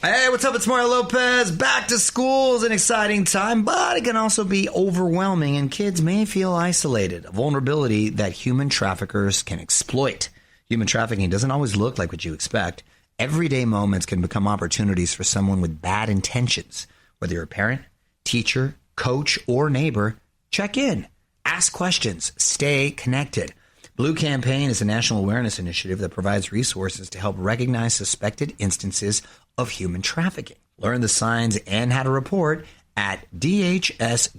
Hey, what's up? It's Mario Lopez. Back to school is an exciting time, but it can also be overwhelming, and kids may feel isolated, a vulnerability that human traffickers can exploit. Human trafficking doesn't always look like what you expect. Everyday moments can become opportunities for someone with bad intentions. Whether you're a parent, teacher, coach, or neighbor, check in, ask questions, stay connected. Blue Campaign is a national awareness initiative that provides resources to help recognize suspected instances of human trafficking. Learn the signs and how to report at dhs.gov/Blue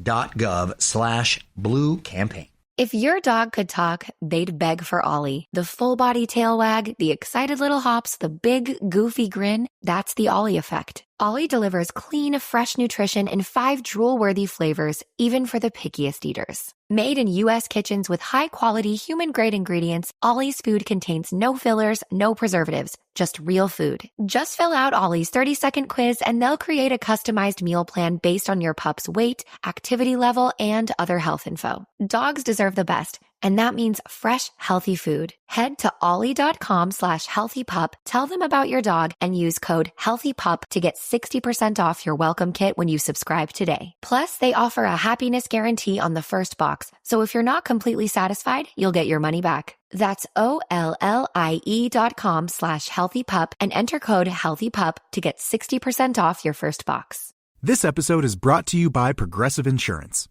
Campaign. If your dog could talk, they'd beg for Ollie. The full-body tail wag, the excited little hops, the big, goofy grin, that's the Ollie effect. Ollie delivers clean, fresh nutrition in 5 drool-worthy flavors, even for the pickiest eaters. Made in U.S. kitchens with high-quality, human-grade ingredients, Ollie's food contains no fillers, no preservatives, just real food. Just fill out Ollie's 30-second quiz and they'll create a customized meal plan based on your pup's weight, activity level, and other health info. Dogs deserve the best, and that means fresh, healthy food. Head to ollie.com/healthypup, tell them about your dog, and use code HEALTHYPUP to get 60% off your welcome kit when you subscribe today. Plus, they offer a happiness guarantee on the first box, so if you're not completely satisfied, you'll get your money back. That's OLLIE.com/healthypup and enter code HEALTHYPUP to get 60% off your first box. This episode is brought to you by Progressive Insurance.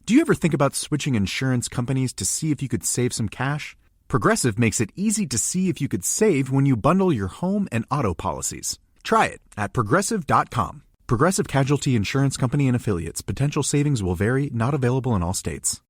Do you ever think about switching insurance companies to see if you could save some cash? Progressive makes it easy to see if you could save when you bundle your home and auto policies. Try it at Progressive.com. Progressive Casualty Insurance Company and Affiliates. Potential savings will vary, not available in all states.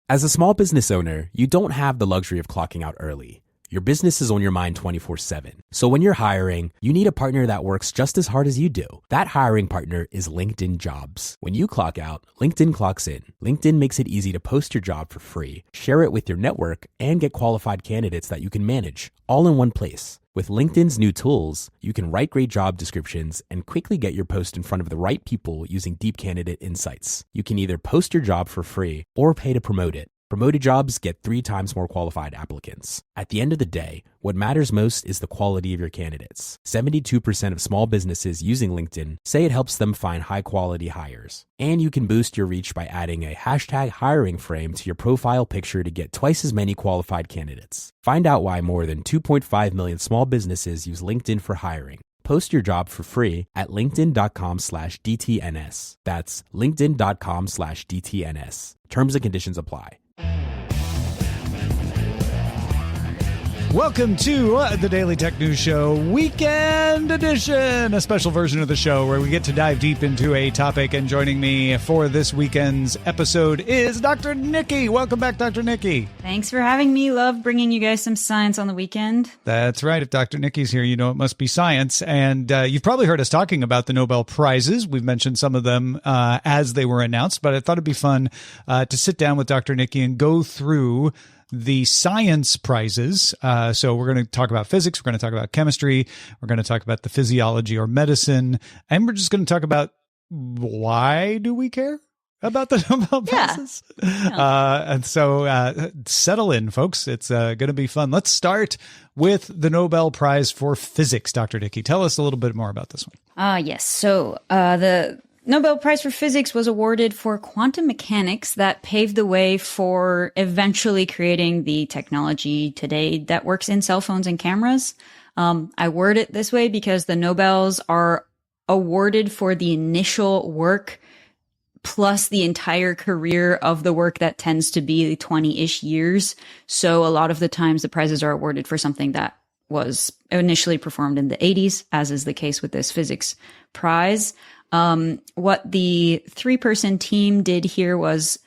As a small business owner, you don't have the luxury of clocking out early. Your business is on your mind 24/7. So when you're hiring, you need a partner that works just as hard as you do. That hiring partner is LinkedIn Jobs. When you clock out, LinkedIn clocks in. LinkedIn makes it easy to post your job for free, share it with your network, and get qualified candidates that you can manage, all in one place. With LinkedIn's new tools, you can write great job descriptions and quickly get your post in front of the right people using deep candidate insights. You can either post your job for free or pay to promote it. Promoted jobs get 3 times more qualified applicants. At the end of the day, what matters most is the quality of your candidates. 72% of small businesses using LinkedIn say it helps them find high-quality hires. And you can boost your reach by adding a hashtag hiring frame to your profile picture to get twice as many qualified candidates. Find out why more than 2.5 million small businesses use LinkedIn for hiring. Post your job for free at linkedin.com/DTNS. That's linkedin.com/DTNS. Terms and conditions apply. Welcome to the Daily Tech News Show Weekend Edition, a special version of the show where we get to dive deep into a topic. And joining me for this weekend's episode is Dr. Niki. Welcome back, Dr. Niki. Thanks for having me. Love bringing you guys some science on the weekend. That's right. If Dr. Niki's here, you know it must be science. And you've probably heard us talking about the Nobel Prizes. We've mentioned some of them as they were announced, but I thought it'd be fun to sit down with Dr. Niki and go through the science prizes. So we're going to talk about physics. We're going to talk about chemistry. We're going to talk about the physiology or medicine. And we're just going to talk about why do we care about the Nobel Prizes? Yeah. And so settle in, folks. It's going to be fun. Let's start with the Nobel Prize for Physics. Dr. Niki, tell us a little bit more about this one. Yes. So the Nobel Prize for Physics was awarded for quantum mechanics that paved the way for eventually creating the technology today that works in cell phones and cameras. I word it this way because the Nobels are awarded for the initial work plus the entire career of the work that tends to be 20-ish years. So a lot of the times the prizes are awarded for something that was initially performed in the 80s, as is the case with this physics prize. What the 3-person team did here was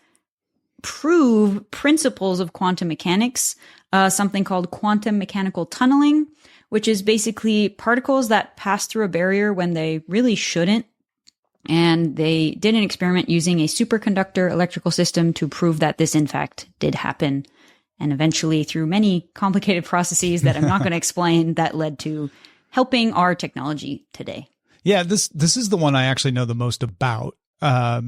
prove principles of quantum mechanics, something called quantum mechanical tunneling, which is basically particles that pass through a barrier when they really shouldn't. And they did an experiment using a superconductor electrical system to prove that this, in fact, did happen. And eventually, through many complicated processes that I'm not going to explain, that led to helping our technology today. Yeah, this is the one I actually know the most about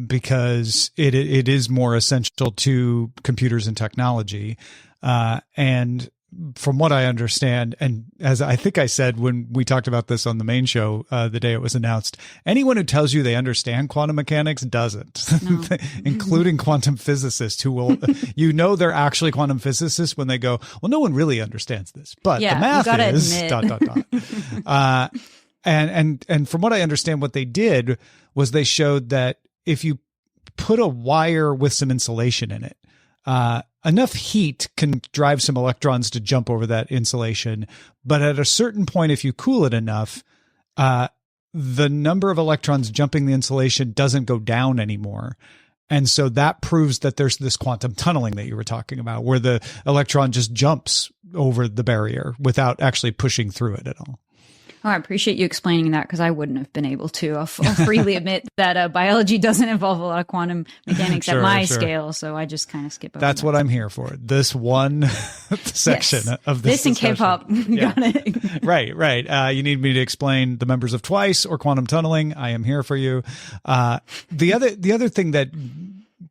because it is more essential to computers and technology. And from what I understand, and as I think I said when we talked about this on the main show the day it was announced, anyone who tells you they understand quantum mechanics doesn't, no. Including quantum physicists who will, they're actually quantum physicists when they go, well, no one really understands this, but the math is ... And from what I understand, what they did was they showed that if you put a wire with some insulation in it, enough heat can drive some electrons to jump over that insulation. But at a certain point, if you cool it enough, the number of electrons jumping the insulation doesn't go down anymore. And so that proves that there's this quantum tunneling that you were talking about, where the electron just jumps over the barrier without actually pushing through it at all. Oh, I appreciate you explaining that, because I wouldn't have been able to. I'll freely admit that biology doesn't involve a lot of quantum mechanics at my scale, so I just kind of skip over That's that. what I'm here for. This one section of this and K-pop. Got it. Right. You need me to explain the members of TWICE or quantum tunneling. I am here for you. The other thing that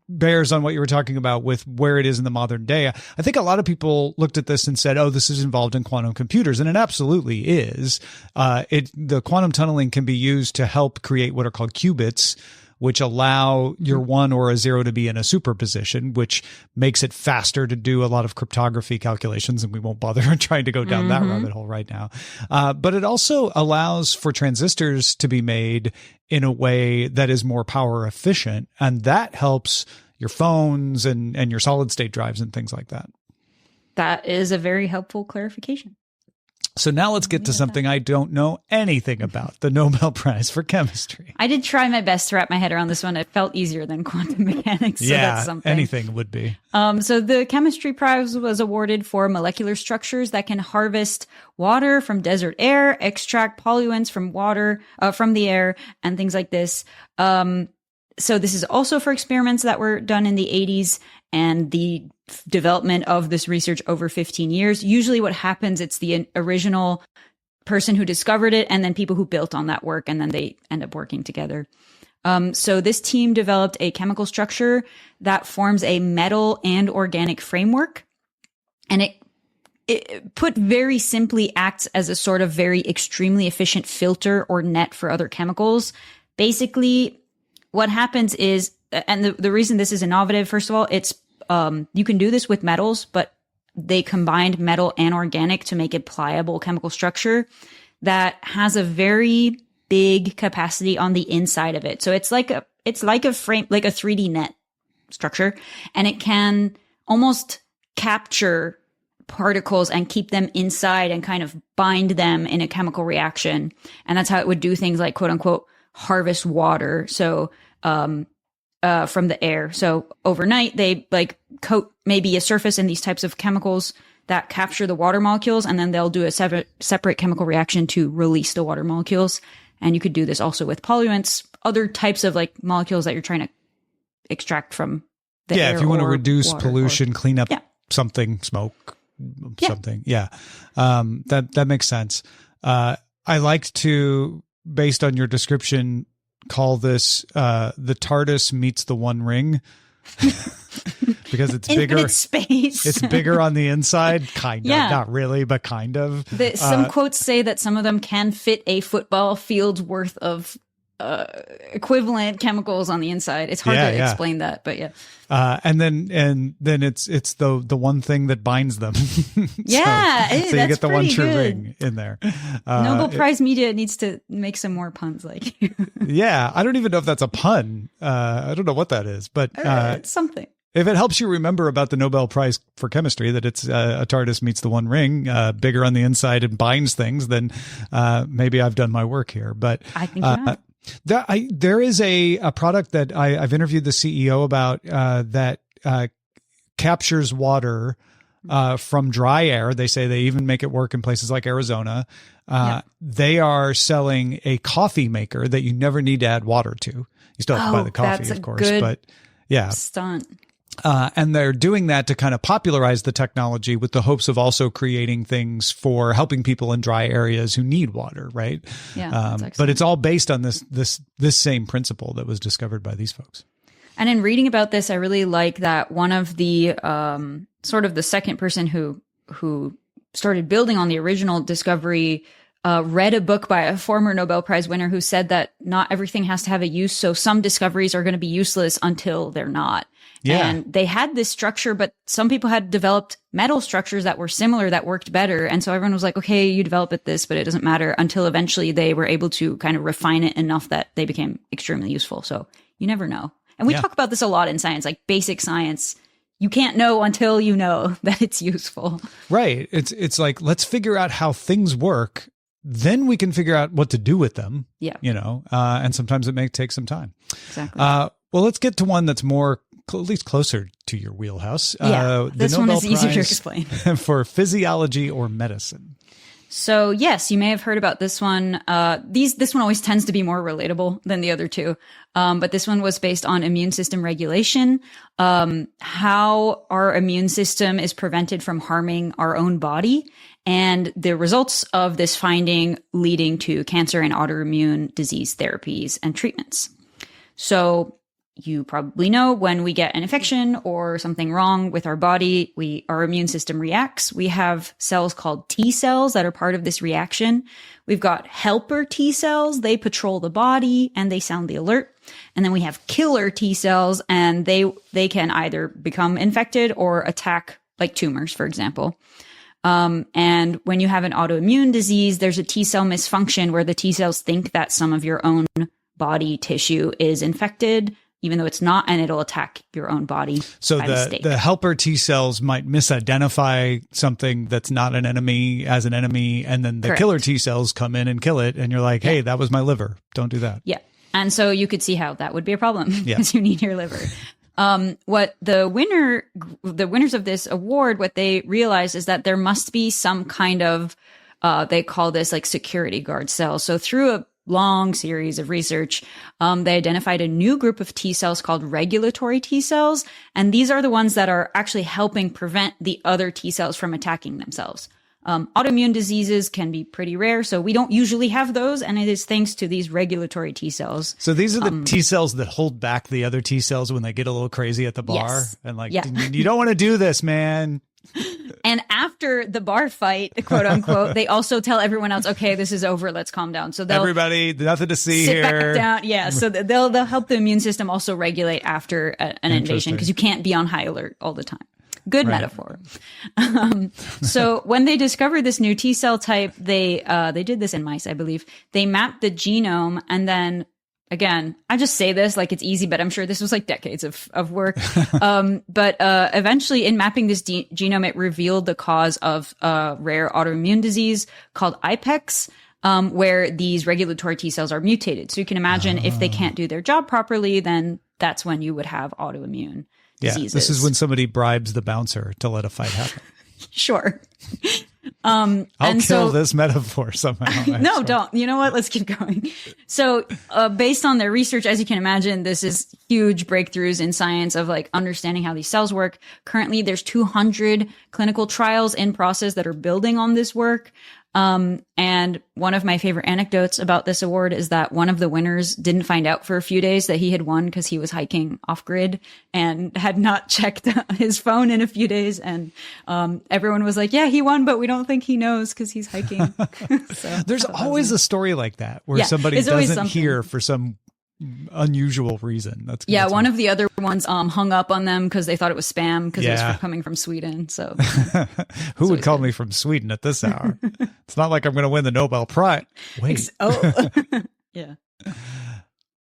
bears on what you were talking about with where it is in the modern day, I think a lot of people looked at this and said, oh, this is involved in quantum computers. And it absolutely is. The quantum tunneling can be used to help create what are called qubits, which allow your 1 or a 0 to be in a superposition, which makes it faster to do a lot of cryptography calculations. And we won't bother trying to go down that rabbit hole right now. But it also allows for transistors to be made in a way that is more power efficient. And that helps your phones and your solid state drives and things like that. That is a very helpful clarification. So now let's get to something I don't know anything about, the Nobel Prize for Chemistry. I did try my best to wrap my head around this one. It felt easier than quantum mechanics. So that's something. Anything would be. So the Chemistry Prize was awarded for molecular structures that can harvest water from desert air, extract pollutants from water, from the air, and things like this. So this is also for experiments that were done in the 80s and the development of this research over 15 years. Usually what happens, it's the original person who discovered it and then people who built on that work, and then they end up working together. So this team developed a chemical structure that forms a metal and organic framework. And it put very simply acts as a sort of very extremely efficient filter or net for other chemicals. Basically, what happens is, and the reason this is innovative, first of all, it's you can do this with metals, but they combined metal and organic to make a pliable chemical structure that has a very big capacity on the inside of it. So it's like a frame, like a 3D net structure, and it can almost capture particles and keep them inside and kind of bind them in a chemical reaction. And that's how it would do things like, quote unquote, harvest water. So, from the air. So overnight, they like coat maybe a surface in these types of chemicals that capture the water molecules, and then they'll do a separate chemical reaction to release the water molecules. And you could do this also with pollutants, other types of like molecules that you're trying to extract from the air. Yeah, if you want to reduce pollution, clean up something, smoke, something. Yeah, that makes sense. I like to, based on your description, call this the TARDIS meets the One Ring. Because it's bigger. Infinite space. It's bigger on the inside, kind of. Not really, but kind of. Some quotes say that some of them can fit a football field's worth of equivalent chemicals on the inside. It's hard to explain that, but and then it's the one thing that binds them. so you get the one true ring in there. Nobel Prize media needs to make some more puns like you. I don't even know if that's a pun. I don't know what that is, but it's something. If it helps you remember about the Nobel Prize for Chemistry, that it's a TARDIS meets the One Ring, bigger on the inside and binds things, then maybe I've done my work here. But I think you have. There is a product that I've interviewed the CEO about that captures water from dry air. They say they even make it work in places like Arizona. They are selling a coffee maker that you never need to add water to. You still have to buy the coffee, of course, but stunt. And they're doing that to kind of popularize the technology with the hopes of also creating things for helping people in dry areas who need water, right? Yeah, but it's all based on this same principle that was discovered by these folks. And in reading about this, I really like that one of the sort of the second person who started building on the original discovery, read a book by a former Nobel Prize winner who said that not everything has to have a use. So some discoveries are going to be useless until they're not. Yeah. And they had this structure, but some people had developed metal structures that were similar that worked better. And so everyone was like, okay, you develop it this, but it doesn't matter, until eventually they were able to kind of refine it enough that they became extremely useful. So you never know. And we talk about this a lot in science, like basic science. You can't know until you know that it's useful. Right. It's like, let's figure out how things work. Then we can figure out what to do with them. Yeah. And sometimes it may take some time. Exactly. Well, let's get to one that's more, at least closer to your wheelhouse. This one is easier to explain. For physiology or medicine. So yes, you may have heard about this one. This one always tends to be more relatable than the other two. But this one was based on immune system regulation, how our immune system is prevented from harming our own body, and the results of this finding leading to cancer and autoimmune disease therapies and treatments. So you probably know when we get an infection or something wrong with our body, our immune system reacts. We have cells called T cells that are part of this reaction. We've got helper T cells. They patrol the body and they sound the alert. And then we have killer T cells, and they can either become infected or attack, like tumors, for example. And when you have an autoimmune disease, there's a T cell misfunction where the T cells think that some of your own body tissue is infected, even though it's not, and it'll attack your own body. So by mistake. the helper T cells might misidentify something that's not an enemy as an enemy, and then the Correct. killer T cells come in and kill it, and you're like, hey, that was my liver. Don't do that. Yeah. And so you could see how that would be a problem because you need your liver. What the winners of this award, what they realized is that there must be some kind of, they call this like security guard cells. So through a long series of research, they identified a new group of T cells called regulatory T cells. And these are the ones that are actually helping prevent the other T cells from attacking themselves. Autoimmune diseases can be pretty rare, so we don't usually have those, and it is thanks to these regulatory T cells. So these are the T cells that hold back the other T cells when they get a little crazy at the bar. Yes. And like, Yeah. you don't want to do this, man. And after the bar fight, quote unquote, they also tell everyone else, okay, this is over, let's calm down. So they'll Everybody, nothing to see sit here. back down. Yeah, so they'll help the immune system also regulate after an invasion, because you can't be on high alert all the time. Good metaphor. So when they discovered this new T cell type, they did this in mice, I believe. They mapped the genome, and then again, I just say this like it's easy, but I'm sure this was like decades of work. But eventually in mapping this genome, it revealed the cause of a rare autoimmune disease called IPEX, where these regulatory T cells are mutated. So you can imagine if they can't do their job properly, then that's when you would have autoimmune diseases. This is when somebody bribes the bouncer to let a fight happen. Sure. I'll kill this metaphor somehow. No, don't. You know what? Let's keep going. So, based on their research, as you can imagine, this is huge breakthroughs in science of like understanding how these cells work. Currently, there's 200 clinical trials in process that are building on this work. And one of my favorite anecdotes about this award is that one of the winners didn't find out for a few days that he had won because he was hiking off grid and had not checked his phone in a few days. And everyone was like, yeah, he won, but we don't think he knows because he's hiking. So, there's always a story like that where somebody doesn't hear for some unusual reason. That's one of the other ones hung up on them because they thought it was spam because it was coming from Sweden. So who would call me from Sweden at this hour? It's not like I'm going to win the Nobel Prize. Wait. Yeah.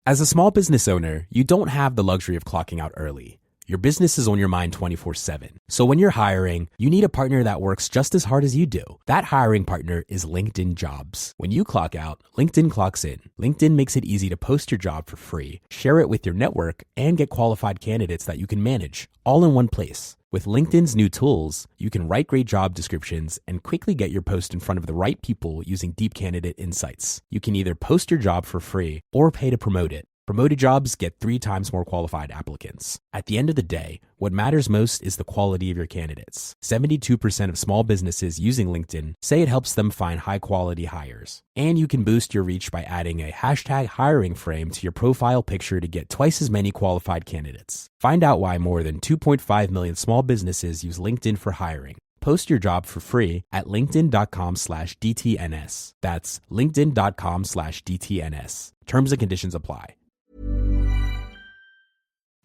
As a small business owner, you don't have the luxury of clocking out early. Your business is on your mind 24/7. So when you're hiring, you need a partner that works just as hard as you do. That hiring partner is LinkedIn Jobs. When you clock out, LinkedIn clocks in. LinkedIn makes it easy to post your job for free, share it with your network, and get qualified candidates that you can manage, all in one place. With LinkedIn's new tools, you can write great job descriptions and quickly get your post in front of the right people using deep candidate insights. You can either post your job for free or pay to promote it. Promoted jobs get 3 times more qualified applicants. At the end of the day, what matters most is the quality of your candidates. 72% of small businesses using LinkedIn say it helps them find high-quality hires. And you can boost your reach by adding a hashtag hiring frame to your profile picture to get twice as many qualified candidates. Find out why more than 2.5 million small businesses use LinkedIn for hiring. Post your job for free at linkedin.com/DTNS. That's linkedin.com/DTNS. Terms and conditions apply.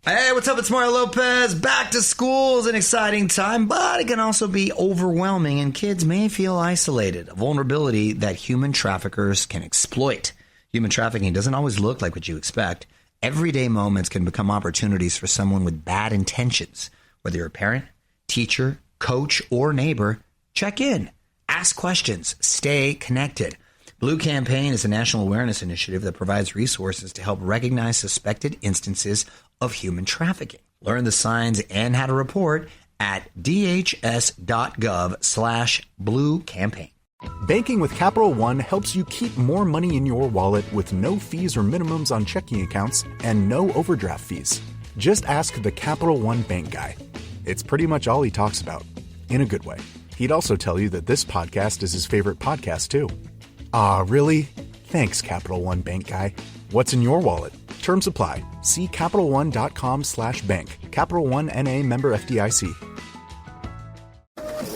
Hey, what's up? It's Mario Lopez. Back to school is an exciting time, but it can also be overwhelming, and kids may feel isolated, a vulnerability that human traffickers can exploit. Human trafficking doesn't always look like what you expect. Everyday moments can become opportunities for someone with bad intentions. Whether you're a parent, teacher, coach, or neighbor, check in, ask questions, stay connected. Blue Campaign is a national awareness initiative that provides resources to help recognize suspected instances of human trafficking. Learn the signs and how to report at dhs.gov/Blue Campaign. Banking with Capital One helps you keep more money in your wallet with no fees or minimums on checking accounts and no overdraft fees. Just ask the Capital One bank guy. It's pretty much all he talks about, in a good way. He'd also tell you that this podcast is his favorite podcast, too. Ah, really? Thanks, Capital One bank guy. What's in your wallet? Terms apply. See CapitalOne.com/bank. Capital One NA, member FDIC.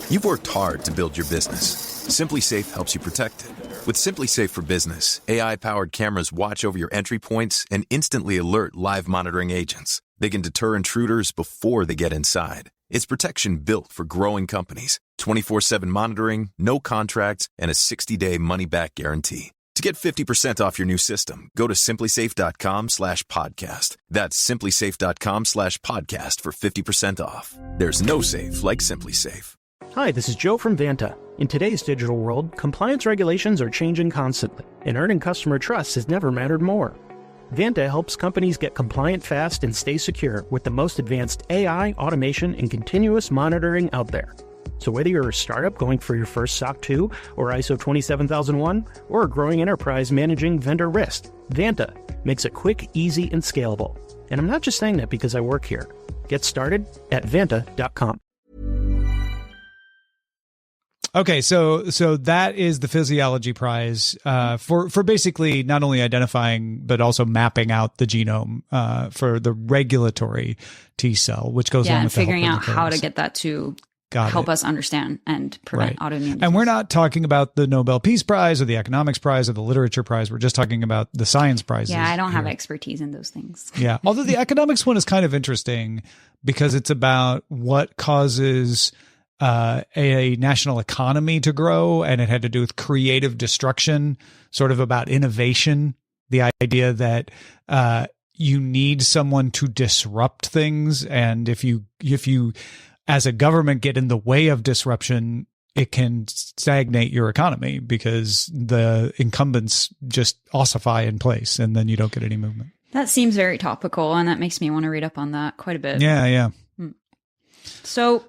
You've worked hard to build your business. SimpliSafe helps you protect it. With SimpliSafe for Business, AI-powered cameras watch over your entry points and instantly alert live monitoring agents. They can deter intruders before they get inside. It's protection built for growing companies. 24/7 monitoring, no contracts, and a 60-day money-back guarantee. To get 50% off your new system, go to simplisafe.com/podcast. That's simplisafe.com/podcast for 50% off. There's no safe like SimpliSafe. Hi, this is Joe from Vanta. In today's digital world, compliance regulations are changing constantly, and earning customer trust has never mattered more. Vanta helps companies get compliant fast and stay secure with the most advanced AI, automation, and continuous monitoring out there. So whether you're a startup going for your first SOC 2 or ISO 27001, or a growing enterprise managing vendor risk, Vanta makes it quick, easy, and scalable. And I'm not just saying that because I work here. Get started at vanta.com. Okay, so that is the Physiology Prize for basically not only identifying but also mapping out the genome for the regulatory T cell, which goes on and with figuring the out how to get that to help us understand and prevent autoimmune disease. And we're not talking about the Nobel Peace Prize or the Economics Prize or the Literature Prize. We're just talking about the science prizes. Yeah, I don't have expertise in those things. Yeah, although the economics one is kind of interesting because it's about what causes a national economy to grow, and it had to do with creative destruction, sort of about innovation, the idea that you need someone to disrupt things, and if you as a government get in the way of disruption, it can stagnate your economy because the incumbents just ossify in place, and then you don't get any movement. That seems very topical, and that makes me want to read up on that quite a bit. Yeah. So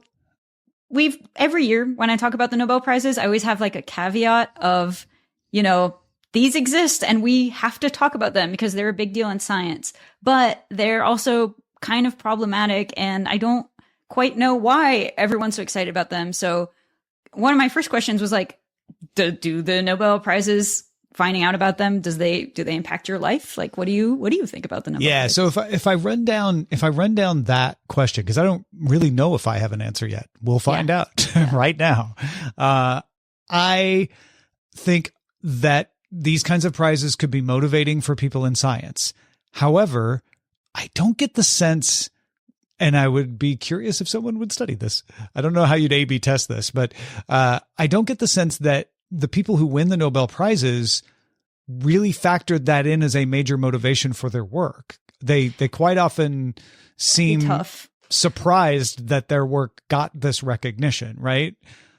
every year when I talk about the Nobel Prizes, I always have like a caveat of, these exist and we have to talk about them because they're a big deal in science, but they're also kind of problematic and I don't quite know why everyone's so excited about them. So one of my first questions was like, do the Nobel Prizes, finding out about them, do they impact your life? Like, what do you think about the Nobel Prize? So if I run down that question, because I don't really know if I have an answer yet, we'll find out right now. I think that these kinds of prizes could be motivating for people in science. However, I don't get the sense, and I would be curious if someone would study this. I don't know how you'd A/B test this, but I don't get the sense that the people who win the Nobel Prizes really factored that in as a major motivation for their work. They quite often seem surprised that their work got this recognition, right?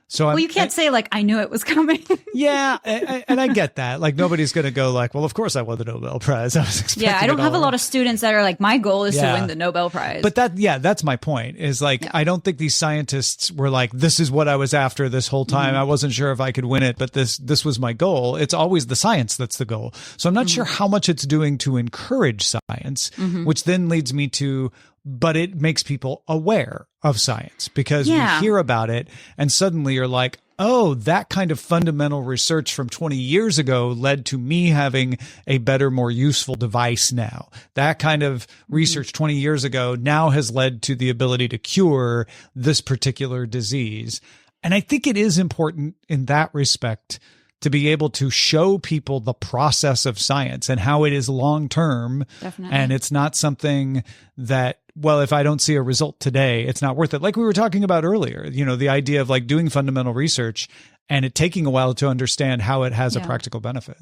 So you can't say like, I knew it was coming. Yeah. And I get that. Like, nobody's going to go like, well, of course I won the Nobel Prize. I was expecting I don't have a lot of students that are like, my goal is to win the Nobel Prize. But that's my point is like, I don't think these scientists were like, this is what I was after this whole time. Mm-hmm. I wasn't sure if I could win it, but this was my goal. It's always the science that's the goal. So I'm not sure how much it's doing to encourage science, which then leads me to, but it makes people aware of science because we hear about it and suddenly you're like, oh, that kind of fundamental research from 20 years ago led to me having a better, more useful device now. That kind of research 20 years ago now has led to the ability to cure this particular disease. And I think it is important in that respect to be able to show people the process of science and how it is long-term. Definitely. And it's not something that, well, if I don't see a result today, it's not worth it. Like we were talking about earlier, the idea of like doing fundamental research and it taking a while to understand how it has a practical benefit.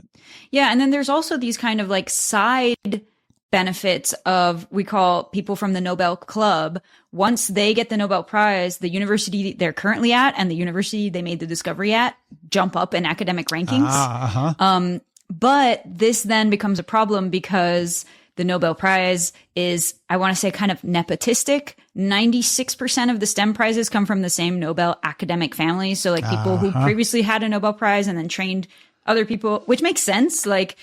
Yeah. And then there's also these kind of like side benefits of, we call people from the Nobel Club. Once they get the Nobel Prize, the university they're currently at and the university they made the discovery at jump up in academic rankings. But this then becomes a problem because the Nobel Prize is, I want to say, kind of nepotistic. 96% of the STEM prizes come from the same Nobel academic families. So like people who previously had a Nobel Prize and then trained other people, which makes sense. Like,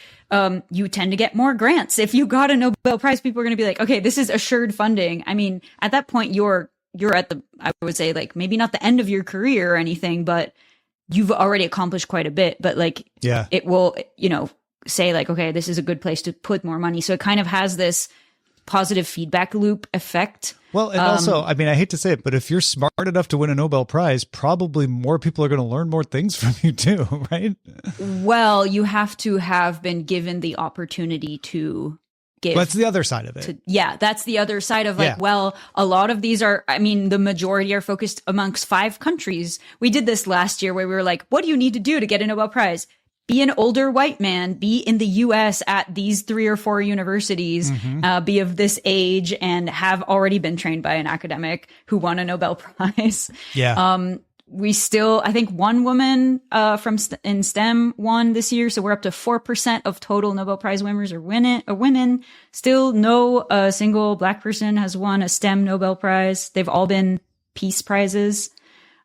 you tend to get more grants. If you got a Nobel Prize, people are going to be like, okay, this is assured funding. I mean, at that point, you're at the, I would say, like, maybe not the end of your career or anything, but you've already accomplished quite a bit. But like, it will, say like, okay, this is a good place to put more money. So it kind of has this positive feedback loop effect. Well, and also, I mean, I hate to say it, but if you're smart enough to win a Nobel Prize, probably more people are going to learn more things from you too, right? Well, you have to have been given the opportunity to give. That's the other side of it. That's the other side of like, well, a lot of these are, I mean, the majority are focused amongst 5 countries. We did this last year where we were like, what do you need to do to get a Nobel Prize? Be an older white man, be in the US at these 3 or 4 universities, be of this age and have already been trained by an academic who won a Nobel Prize. We still, I think one woman in STEM won this year. So we're up to 4% of total Nobel Prize winners are women. Still no single Black person has won a STEM Nobel Prize. They've all been peace prizes.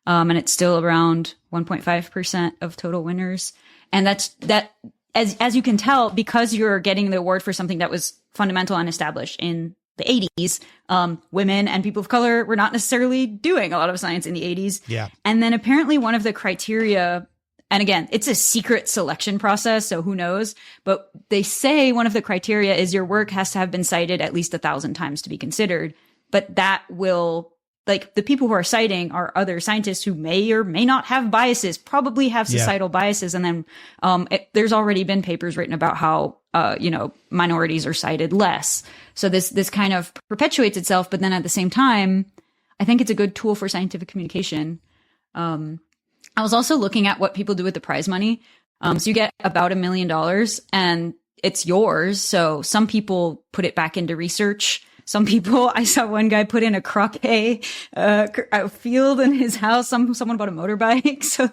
And it's still around 1.5% of total winners. And as you can tell, because you're getting the award for something that was fundamental and established in the 80s, women and people of color were not necessarily doing a lot of science in the 80s. Yeah. And then apparently one of the criteria, and again, it's a secret selection process, so who knows? But they say one of the criteria is your work has to have been cited at least 1,000 times to be considered. But that will, like, the people who are citing are other scientists who may or may not have biases, probably have societal biases. And then there's already been papers written about how, minorities are cited less. So this kind of perpetuates itself. But then at the same time, I think it's a good tool for scientific communication. I was also looking at what people do with the prize money. So you get about $1 million and it's yours. So some people put it back into research. Some people, I saw one guy put in a croquet field in his house. Someone bought a motorbike. So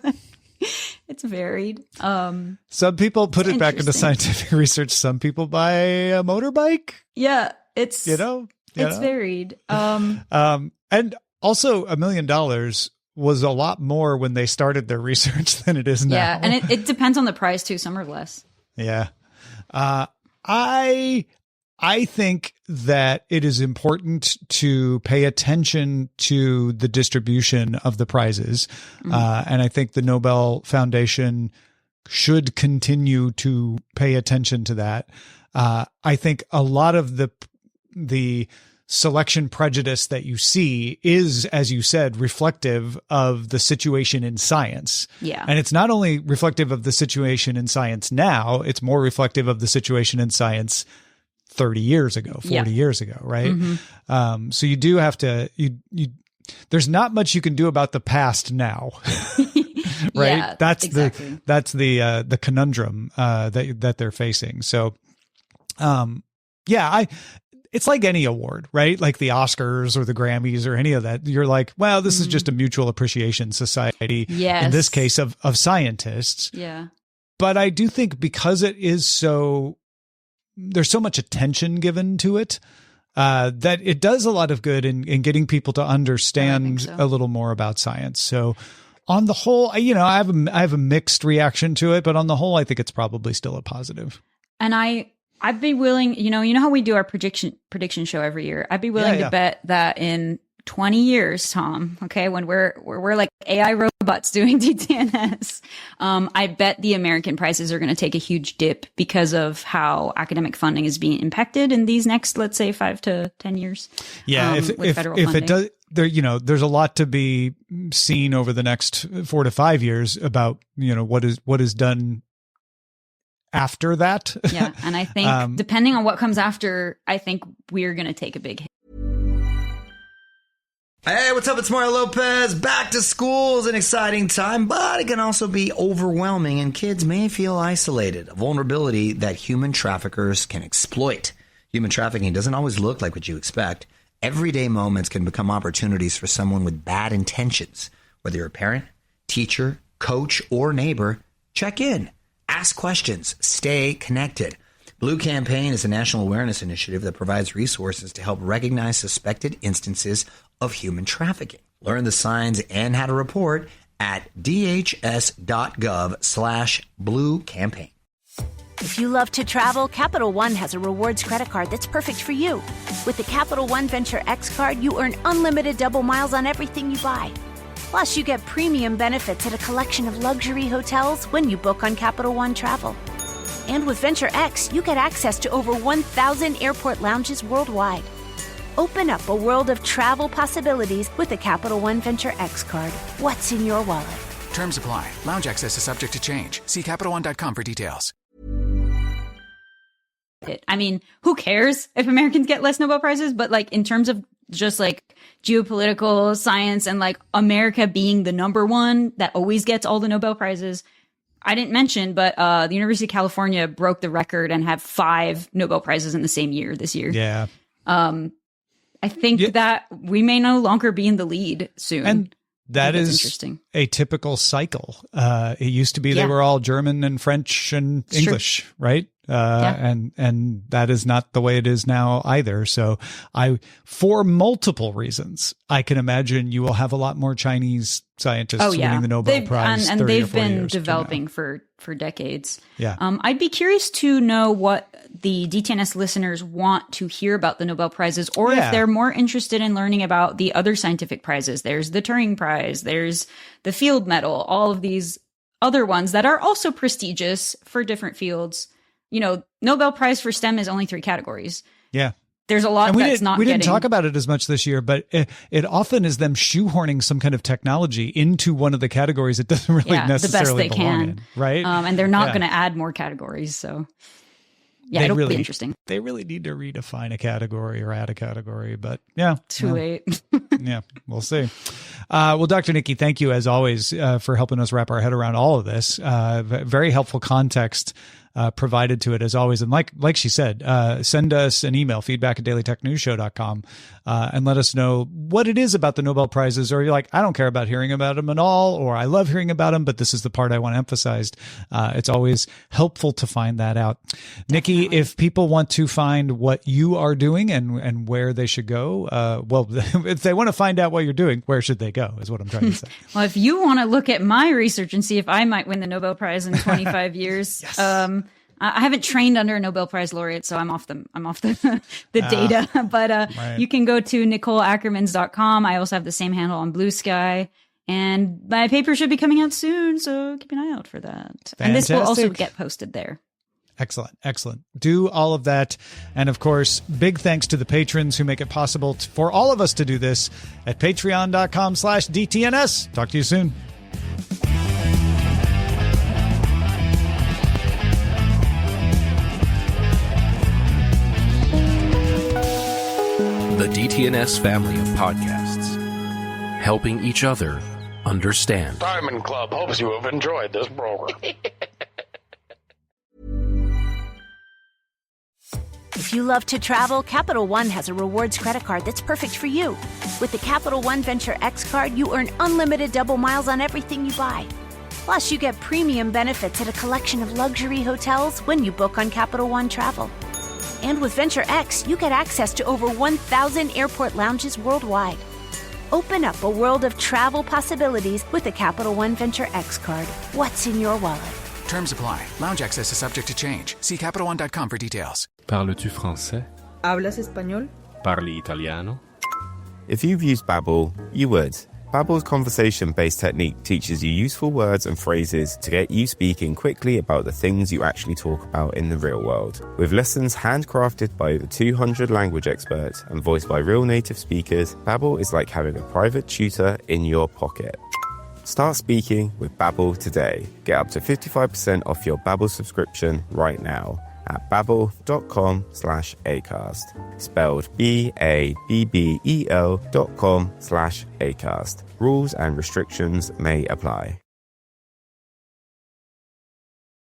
it's varied. Some people put it back into scientific research. Some people buy a motorbike. Yeah, it's varied. And also $1 million was a lot more when they started their research than it is now. Yeah, and it depends on the prize too. Some are less. Yeah. I think that it is important to pay attention to the distribution of the prizes. And I think the Nobel Foundation should continue to pay attention to that. I think a lot of the selection prejudice that you see is, as you said, reflective of the situation in science. Yeah. And it's not only reflective of the situation in science now, it's more reflective of the situation in science 30 years ago, 40 years ago, right? So you do have to, there's not much you can do about the past now, right? Yeah, that's exactly. the conundrum that they're facing. So, it's like any award, right? Like the Oscars or the Grammys or any of that. You're like, well, this is just a mutual appreciation society. Yes. In this case of scientists. Yeah. But I do think because it is there's so much attention given to it, that it does a lot of good in getting people to understand a little more about science. So on the whole, I have a mixed reaction to it, but on the whole, I think it's probably still a positive. And I'd be willing, you know how we do our prediction show every year. I'd be willing to bet that in 20 years, Tom, okay, when we're like AI robots doing DTNS, I bet the American prices are going to take a huge dip because of how academic funding is being impacted in these next, let's say, 5 to 10 years. Yeah, with federal funding. there's a lot to be seen over the next 4 to 5 years about, what is done after that. Yeah. And I think depending on what comes after, I think we're going to take a big hit. Hey, what's up? It's Mario Lopez. Back to school is an exciting time, but it can also be overwhelming, and kids may feel isolated, a vulnerability that human traffickers can exploit. Human trafficking doesn't always look like what you expect. Everyday moments can become opportunities for someone with bad intentions. Whether you're a parent, teacher, coach, or neighbor, check in, ask questions, stay connected. Blue Campaign is a national awareness initiative that provides resources to help recognize suspected instances of human trafficking. Learn the signs and how to report at dhs.gov/Blue Campaign. If you love to travel, Capital One has a rewards credit card that's perfect for you. With the Capital One Venture X card, you earn unlimited double miles on everything you buy. Plus, you get premium benefits at a collection of luxury hotels when you book on Capital One Travel. And with Venture X, you get access to over 1,000 airport lounges worldwide. Open up a world of travel possibilities with the Capital One Venture X card. What's in your wallet? Terms apply. Lounge access is subject to change. See CapitalOne.com for details. I mean, who cares if Americans get less Nobel Prizes? But in terms of just geopolitical science and America being the number one that always gets all the Nobel Prizes, I didn't mention, but the University of California broke the record and have 5 Nobel Prizes in the same year this year. Yeah. I think that we may no longer be in the lead soon. And that is interesting. A typical cycle. It used to be they were all German and French and English, right? And that is not the way it is now either. So for multiple reasons, I can imagine you will have a lot more Chinese scientists winning the Nobel Prize. And they've been developing for decades. Yeah. I'd be curious to know what the DTNS listeners want to hear about the Nobel Prizes, or if they're more interested in learning about the other scientific prizes. There's the Turing Prize, there's the Field Medal, all of these other ones that are also prestigious for different fields. Nobel Prize for STEM is only 3 categories. Yeah. There's a lot that's not We getting... didn't talk about it as much this year, but it often is them shoehorning some kind of technology into one of the categories it doesn't really necessarily the best they belong can. in, right? And they're not going to add more categories, so... Yeah, it'll be interesting. They really need to redefine a category or add a category, but yeah. Too late. Yeah, we'll see. Well, Dr. Niki, thank you as always for helping us wrap our head around all of this. Very helpful context provided to it as always. And like she said, send us an email, feedback@dailytechnewsshow.com, and let us know what it is about the Nobel Prizes, or you're like, I don't care about hearing about them at all, or I love hearing about them, but this is the part I want emphasized. It's always helpful to find that out. Niki, if people want to find what you are doing and where they should go, if they want to find out what you're doing, where should they go is what I'm trying to say. Well, if you want to look at my research and see if I might win the Nobel Prize in 25 years, yes. I haven't trained under a Nobel Prize laureate, so I'm off the data. But right. You can go to NicoleAckermans.com. I also have the same handle on Blue Sky. And my paper should be coming out soon, so keep an eye out for that. Fantastic. And this will also get posted there. Excellent. Do all of that. And of course, big thanks to the patrons who make it possible for all of us to do this at patreon.com/DTNS. Talk to you soon. The DTNS family of podcasts, helping each other understand. Diamond Club hopes you have enjoyed this program. If you love to travel, Capital One has a rewards credit card that's perfect for you. With the Capital One Venture X card, you earn unlimited double miles on everything you buy. Plus, you get premium benefits at a collection of luxury hotels when you book on Capital One Travel. And with Venture X, you get access to over 1,000 airport lounges worldwide. Open up a world of travel possibilities with the Capital One Venture X card. What's in your wallet? Terms apply. Lounge access is subject to change. See CapitalOne.com for details. Parles-tu français? ¿Hablas español? Parli italiano? If you've used Babbel, you would. Babbel's conversation-based technique teaches you useful words and phrases to get you speaking quickly about the things you actually talk about in the real world. With lessons handcrafted by over 200 language experts and voiced by real native speakers, Babbel is like having a private tutor in your pocket. Start speaking with Babbel today. Get up to 55% off your Babbel subscription right now at babbel.com/Acast. Spelled BABBEL.com/Acast. Rules and restrictions may apply.